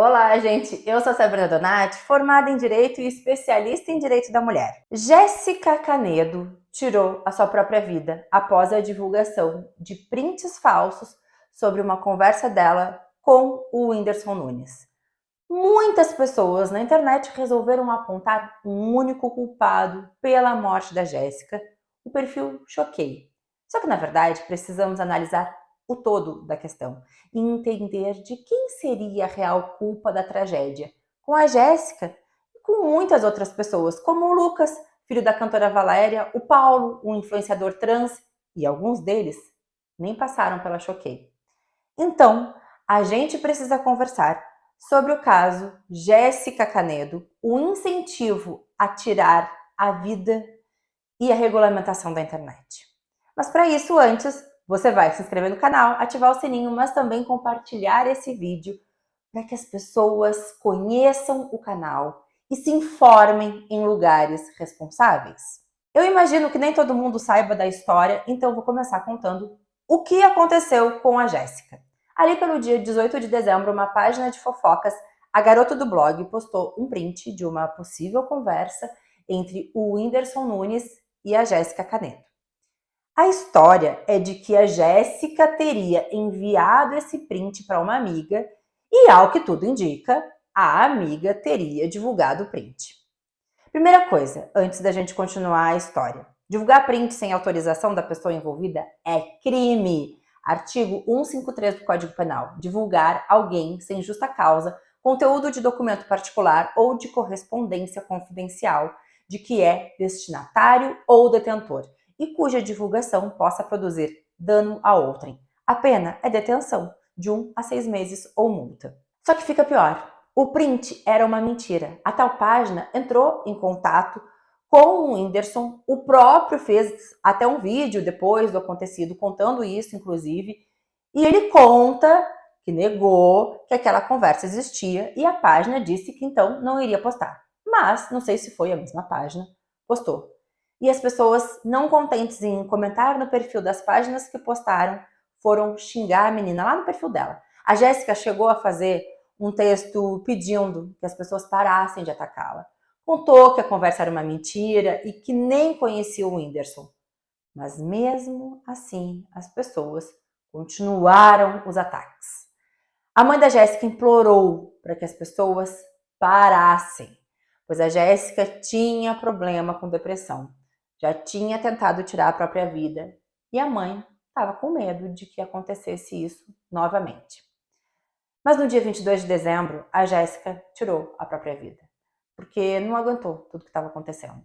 Olá, gente! Eu sou a Sabrina Donati, formada em Direito e especialista em Direito da Mulher. Jéssica Canedo tirou a sua própria vida após a divulgação de prints falsos sobre uma conversa dela com o Whindersson Nunes. Muitas pessoas na internet resolveram apontar um único culpado pela morte da Jéssica, o perfil Choquei. Só que, na verdade, precisamos analisar o todo da questão e entender de quem seria a real culpa da tragédia, com a Jéssica e com muitas outras pessoas, como o Lucas, filho da cantora Valéria, o Paulo, um influenciador trans, e alguns deles nem passaram pela Choquei. Então, a gente precisa conversar sobre o caso Jéssica Canedo, o incentivo a tirar a vida e a regulamentação da internet. Mas para isso, antes, você vai se inscrever no canal, ativar o sininho, mas também compartilhar esse vídeo para que as pessoas conheçam o canal e se informem em lugares responsáveis. Eu imagino que nem todo mundo saiba da história, então vou começar contando o que aconteceu com a Jéssica. Ali pelo dia 18 de dezembro, uma página de fofocas, a garota do blog, postou um print de uma possível conversa entre o Whindersson Nunes e a Jéssica Canedo. A história é de que a Jéssica teria enviado esse print para uma amiga e, ao que tudo indica, a amiga teria divulgado o print. Primeira coisa, antes da gente continuar a história. Divulgar print sem autorização da pessoa envolvida é crime. Artigo 153 do Código Penal. Divulgar alguém sem justa causa conteúdo de documento particular ou de correspondência confidencial de que é destinatário ou detentor e cuja divulgação possa produzir dano a outrem. A pena é detenção de 1 a 6 meses ou multa. Só que fica pior. O print era uma mentira. A tal página entrou em contato com o Whindersson, o próprio fez até um vídeo depois do acontecido, contando isso, inclusive, e ele conta que negou que aquela conversa existia e a página disse que então não iria postar. Mas, não sei se foi a mesma página, postou. E as pessoas, não contentes em comentar no perfil das páginas que postaram, foram xingar a menina lá no perfil dela. A Jéssica chegou a fazer um texto pedindo que as pessoas parassem de atacá-la. Contou que a conversa era uma mentira e que nem conhecia o Whindersson. Mas mesmo assim, as pessoas continuaram os ataques. A mãe da Jéssica implorou para que as pessoas parassem, pois a Jéssica tinha problema com depressão. Já tinha tentado tirar a própria vida e a mãe estava com medo de que acontecesse isso novamente. Mas no dia 22 de dezembro, a Jéssica tirou a própria vida, porque não aguentou tudo que estava acontecendo.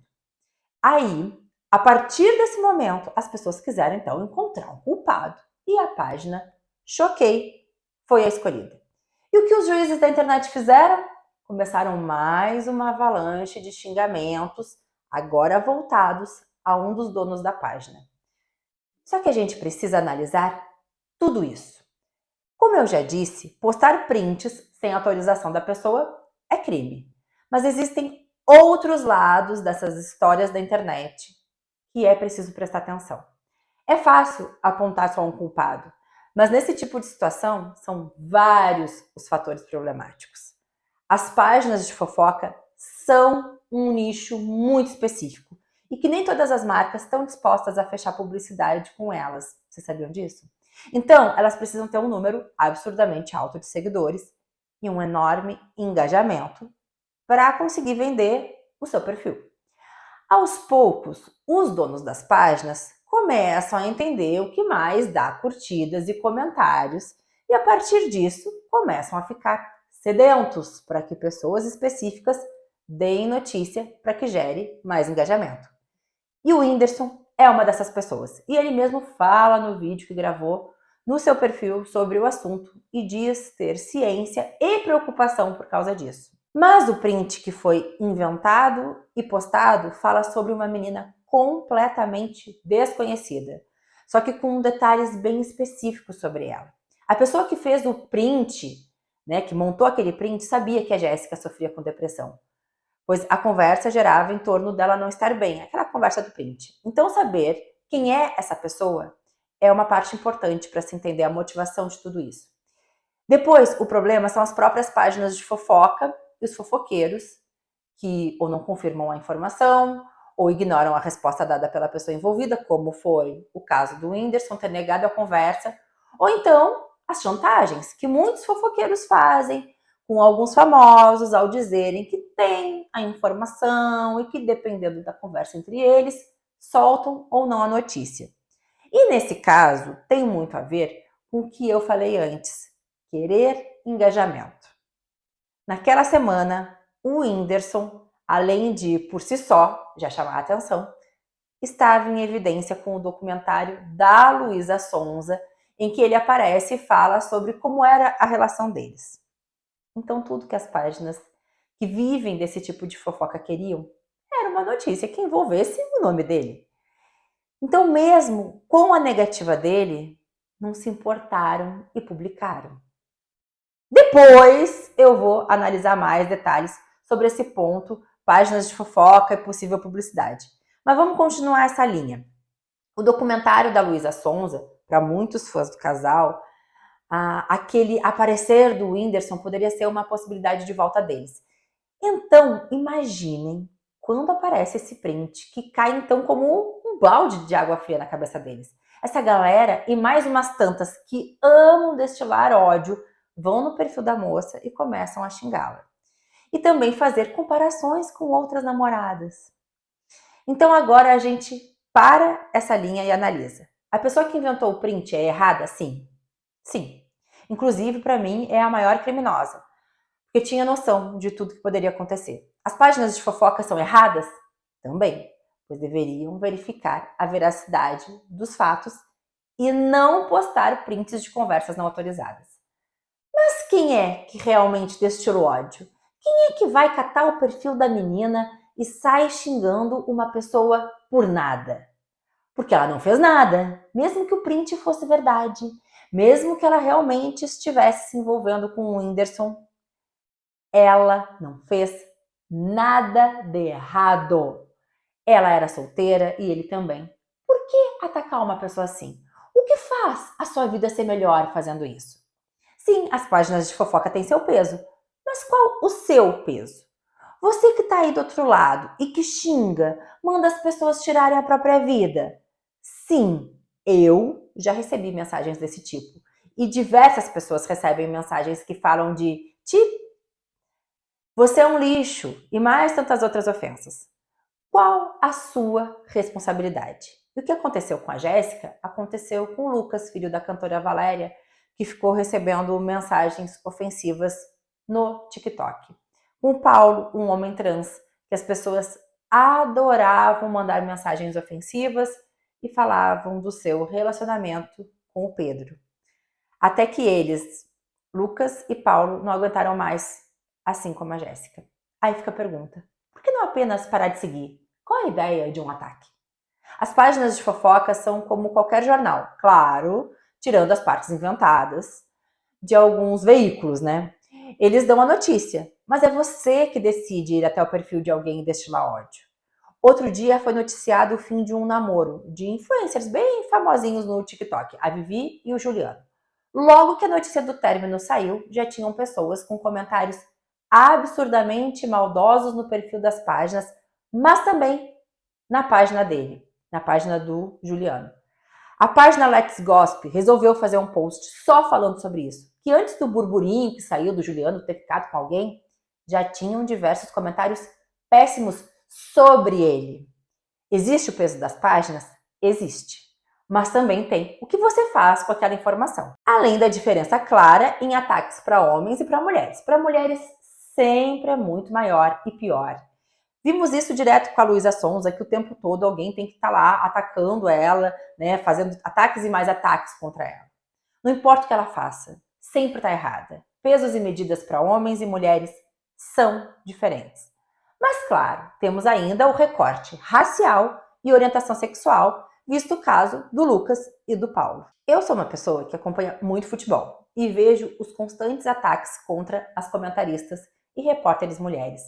Aí, a partir desse momento, as pessoas quiseram então encontrar um culpado e a página Choquei foi a escolhida. E o que os juízes da internet fizeram? Começaram mais uma avalanche de xingamentos, agora voltados a um dos donos da página. Só que a gente precisa analisar tudo isso. Como eu já disse, postar prints sem autorização da pessoa é crime. Mas existem outros lados dessas histórias da internet que é preciso prestar atenção. É fácil apontar só um culpado, mas nesse tipo de situação são vários os fatores problemáticos. As páginas de fofoca são um nicho muito específico e que nem todas as marcas estão dispostas a fechar publicidade com elas. Vocês sabiam disso? Então, elas precisam ter um número absurdamente alto de seguidores e um enorme engajamento para conseguir vender o seu perfil. Aos poucos, os donos das páginas começam a entender o que mais dá curtidas e comentários e a partir disso começam a ficar sedentos para que pessoas específicas deem notícia para que gere mais engajamento. E o Whindersson é uma dessas pessoas. E ele mesmo fala no vídeo que gravou no seu perfil sobre o assunto e diz ter ciência e preocupação por causa disso. Mas o print que foi inventado e postado fala sobre uma menina completamente desconhecida, só que com detalhes bem específicos sobre ela. A pessoa que fez o print, que montou aquele print, sabia que a Jéssica sofria com depressão, pois a conversa gerava em torno dela não estar bem, aquela conversa do print. Então, saber quem é essa pessoa é uma parte importante para se entender a motivação de tudo isso. Depois, o problema são as próprias páginas de fofoca e os fofoqueiros, que ou não confirmam a informação, ou ignoram a resposta dada pela pessoa envolvida, como foi o caso do Whindersson ter negado a conversa, ou então as chantagens que muitos fofoqueiros fazem com alguns famosos ao dizerem que têm a informação e que, dependendo da conversa entre eles, soltam ou não a notícia. E nesse caso, tem muito a ver com o que eu falei antes, querer engajamento. Naquela semana, o Whindersson, além de, por si só, já chamar a atenção, estava em evidência com o documentário da Luísa Sonza, em que ele aparece e fala sobre como era a relação deles. Então, tudo que as páginas que vivem desse tipo de fofoca queriam era uma notícia que envolvesse o nome dele. Então, mesmo com a negativa dele, não se importaram e publicaram. Depois eu vou analisar mais detalhes sobre esse ponto, páginas de fofoca e possível publicidade. Mas vamos continuar essa linha. O documentário da Luísa Sonza, para muitos fãs do casal, aquele aparecer do Whindersson poderia ser uma possibilidade de volta deles. Então, imaginem quando aparece esse print, que cai então como um balde de água fria na cabeça deles. Essa galera e mais umas tantas que amam destilar ódio vão no perfil da moça e começam a xingá-la. E também fazer comparações com outras namoradas. Então agora a gente para essa linha e analisa. A pessoa que inventou o print é errada? Sim. Sim. Inclusive, para mim, é a maior criminosa, porque tinha noção de tudo que poderia acontecer. As páginas de fofoca são erradas? Também, pois deveriam verificar a veracidade dos fatos e não postar prints de conversas não autorizadas. Mas quem é que realmente destilou ódio? Quem é que vai catar o perfil da menina e sai xingando uma pessoa por nada? Porque ela não fez nada, mesmo que o print fosse verdade, mesmo que ela realmente estivesse se envolvendo com o Whindersson, ela não fez nada de errado. Ela era solteira e ele também. Por que atacar uma pessoa assim? O que faz a sua vida ser melhor fazendo isso? Sim, as páginas de fofoca têm seu peso, mas qual o seu peso? Você que está aí do outro lado e que xinga, manda as pessoas tirarem a própria vida. Sim, eu já recebi mensagens desse tipo. E diversas pessoas recebem mensagens que falam de você é um lixo e mais tantas outras ofensas. Qual a sua responsabilidade? E o que aconteceu com a Jéssica aconteceu com o Lucas, filho da cantora Valéria, que ficou recebendo mensagens ofensivas no TikTok. Com o Paulo, um homem trans, que as pessoas adoravam mandar mensagens ofensivas e falavam do seu relacionamento com o Pedro. Até que eles, Lucas e Paulo, não aguentaram mais, assim como a Jéssica. Aí fica a pergunta: por que não apenas parar de seguir? Qual a ideia de um ataque? As páginas de fofoca são como qualquer jornal, claro, tirando as partes inventadas de alguns veículos, né? Eles dão a notícia, mas é você que decide ir até o perfil de alguém e destilar ódio. Outro dia foi noticiado o fim de um namoro de influencers bem famosinhos no TikTok, a Vivi e o Juliano. Logo que a notícia do término saiu, já tinham pessoas com comentários absurdamente maldosos no perfil das páginas, mas também na página dele, na página do Juliano. A página Let's Gossip resolveu fazer um post só falando sobre isso, que antes do burburinho que saiu do Juliano ter ficado com alguém, já tinham diversos comentários péssimos sobre ele. Existe o peso das páginas? Existe. Mas também tem o que você faz com aquela informação. Além da diferença clara em ataques para homens e para mulheres. Para mulheres sempre é muito maior e pior. Vimos isso direto com a Luísa Sonza, que o tempo todo alguém tem que estar lá atacando ela, né, fazendo ataques e mais ataques contra ela. Não importa o que ela faça, sempre está errada. Pesos e medidas para homens e mulheres são diferentes. Mas, claro, temos ainda o recorte racial e orientação sexual, visto o caso do Lucas e do Paulo. Eu sou uma pessoa que acompanha muito futebol e vejo os constantes ataques contra as comentaristas e repórteres mulheres.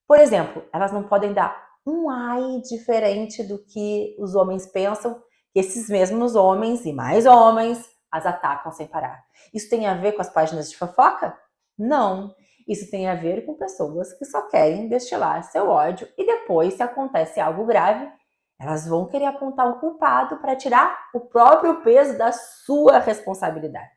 Por exemplo, elas não podem dar um ai diferente do que os homens pensam, que esses mesmos homens e mais homens as atacam sem parar. Isso tem a ver com as páginas de fofoca? Não. Isso tem a ver com pessoas que só querem destilar seu ódio e depois, se acontece algo grave, elas vão querer apontar o culpado para tirar o próprio peso da sua responsabilidade.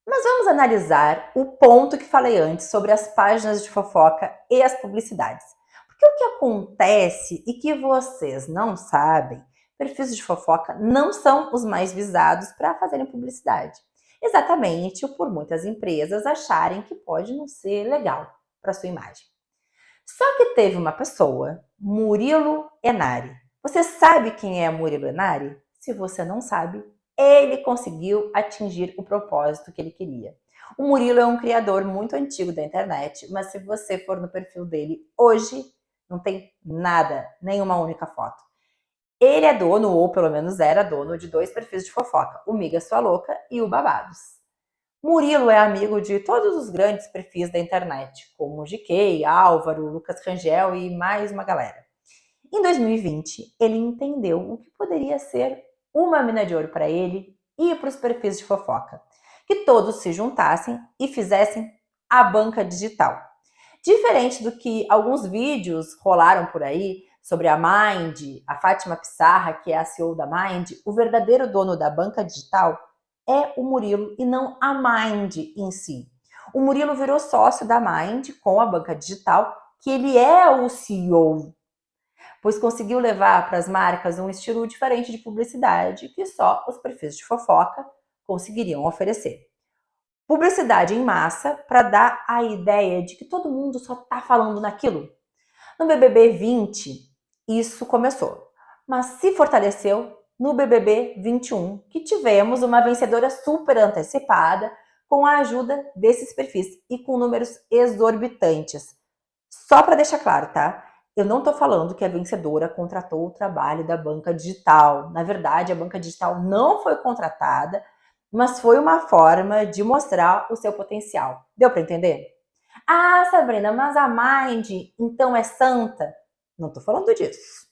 Mas vamos analisar o ponto que falei antes sobre as páginas de fofoca e as publicidades. Porque o que acontece e que vocês não sabem, perfis de fofoca não são os mais visados para fazerem publicidade. Exatamente por muitas empresas acharem que pode não ser legal para sua imagem. Só que teve uma pessoa, Murilo Enari. Você sabe quem é Murilo Enari? Se você não sabe, ele conseguiu atingir o propósito que ele queria. O Murilo é um criador muito antigo da internet, mas se você for no perfil dele hoje, não tem nada, nenhuma única foto. Ele é dono, ou pelo menos era dono, de 2 perfis de fofoca, o Miga Sua Louca e o Babados. Murilo é amigo de todos os grandes perfis da internet, como GK, Álvaro, Lucas Rangel e mais uma galera. Em 2020, ele entendeu o que poderia ser uma mina de ouro para ele e para os perfis de fofoca. Que todos se juntassem e fizessem a banca digital. Diferente do que alguns vídeos rolaram por aí sobre a Mind, a Fátima Pissarra, que é a CEO da Mind, o verdadeiro dono da banca digital é o Murilo e não a Mind em si. O Murilo virou sócio da Mind com a banca digital, que ele é o CEO, pois conseguiu levar para as marcas um estilo diferente de publicidade que só os perfis de fofoca conseguiriam oferecer. Publicidade em massa para dar a ideia de que todo mundo só está falando naquilo. No BBB 20, isso começou, mas se fortaleceu no BBB 21, que tivemos uma vencedora super antecipada com a ajuda desses perfis e com números exorbitantes. Só para deixar claro, tá? Eu não estou falando que a vencedora contratou o trabalho da banca digital. Na verdade, a banca digital não foi contratada, mas foi uma forma de mostrar o seu potencial. Deu para entender? Ah, Sabrina, mas a Mind então é santa? Não estou falando disso.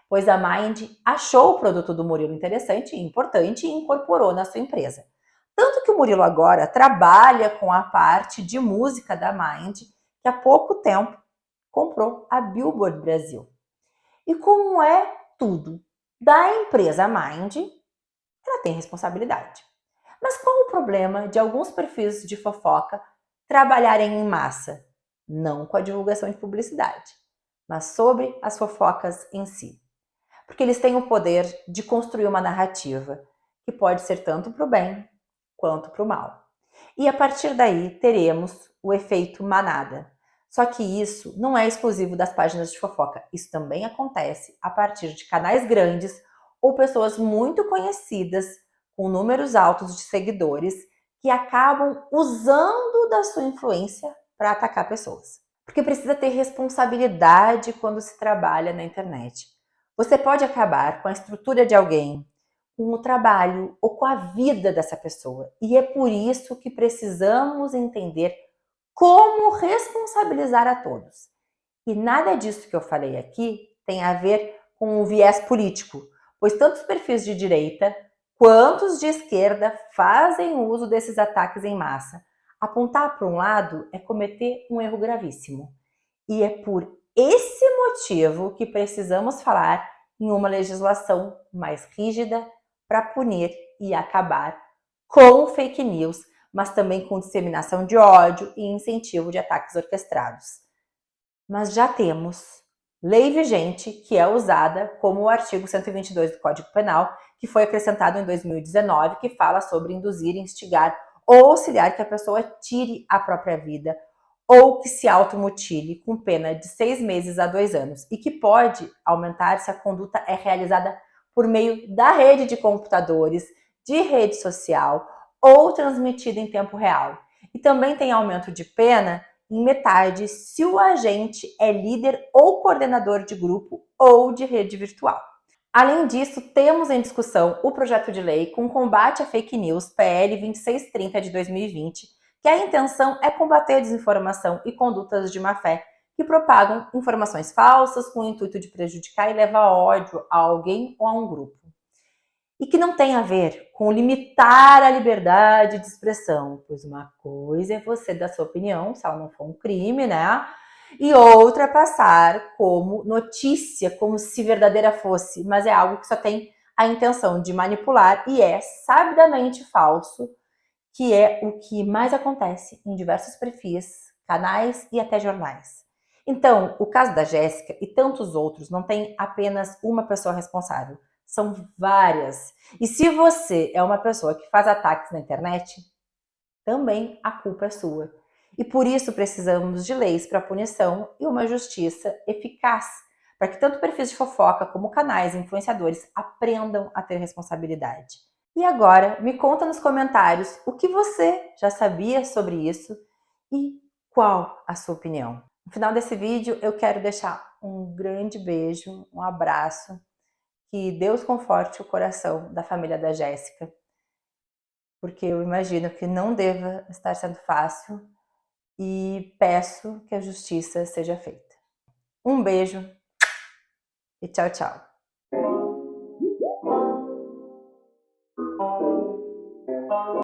Pois a Mind achou o produto do Murilo interessante e importante e incorporou na sua empresa. Tanto que o Murilo agora trabalha com a parte de música da Mind, que há pouco tempo comprou a Billboard Brasil. E como é tudo da empresa Mind, ela tem responsabilidade. Mas qual o problema de alguns perfis de fofoca trabalharem em massa? Não com a divulgação de publicidade, mas sobre as fofocas em si. Porque eles têm o poder de construir uma narrativa que pode ser tanto para o bem quanto para o mal. E a partir daí teremos o efeito manada. Só que isso não é exclusivo das páginas de fofoca. Isso também acontece a partir de canais grandes ou pessoas muito conhecidas com números altos de seguidores que acabam usando da sua influência para atacar pessoas. Porque precisa ter responsabilidade quando se trabalha na internet. Você pode acabar com a estrutura de alguém, com o trabalho ou com a vida dessa pessoa. E é por isso que precisamos entender como responsabilizar a todos. E nada disso que eu falei aqui tem a ver com o viés político, pois tanto os perfis de direita quanto os de esquerda fazem uso desses ataques em massa. Apontar para um lado é cometer um erro gravíssimo. E é por esse motivo que precisamos falar em uma legislação mais rígida para punir e acabar com fake news, mas também com disseminação de ódio e incentivo de ataques orquestrados. Mas já temos lei vigente que é usada como o artigo 122 do Código Penal, que foi acrescentado em 2019, que fala sobre induzir, instigar ou auxiliar que a pessoa tire a própria vida ou que se automutile com pena de 6 meses a 2 anos e que pode aumentar se a conduta é realizada por meio da rede de computadores, de rede social ou transmitida em tempo real. E também tem aumento de pena em metade se o agente é líder ou coordenador de grupo ou de rede virtual. Além disso, temos em discussão o projeto de lei com combate à fake news PL 2630 de 2020, que a intenção é combater a desinformação e condutas de má-fé que propagam informações falsas com o intuito de prejudicar e levar ódio a alguém ou a um grupo. e que não tem a ver com limitar a liberdade de expressão, pois uma coisa é você dar sua opinião, se ela não for um crime, né? E outra é passar como notícia, como se verdadeira fosse, mas é algo que só tem a intenção de manipular e é sabidamente falso, que é o que mais acontece em diversos perfis, canais e até jornais. Então, o caso da Jéssica e tantos outros não tem apenas uma pessoa responsável, são várias. E se você é uma pessoa que faz ataques na internet, também a culpa é sua. E por isso precisamos de leis para punição e uma justiça eficaz, para que tanto perfis de fofoca como canais e influenciadores aprendam a ter responsabilidade. E agora, me conta nos comentários o que você já sabia sobre isso e qual a sua opinião. No final desse vídeo, eu quero deixar um grande beijo, um abraço, que Deus conforte o coração da família da Jéssica, porque eu imagino que não deva estar sendo fácil e peço que a justiça seja feita. Um beijo e tchau, tchau.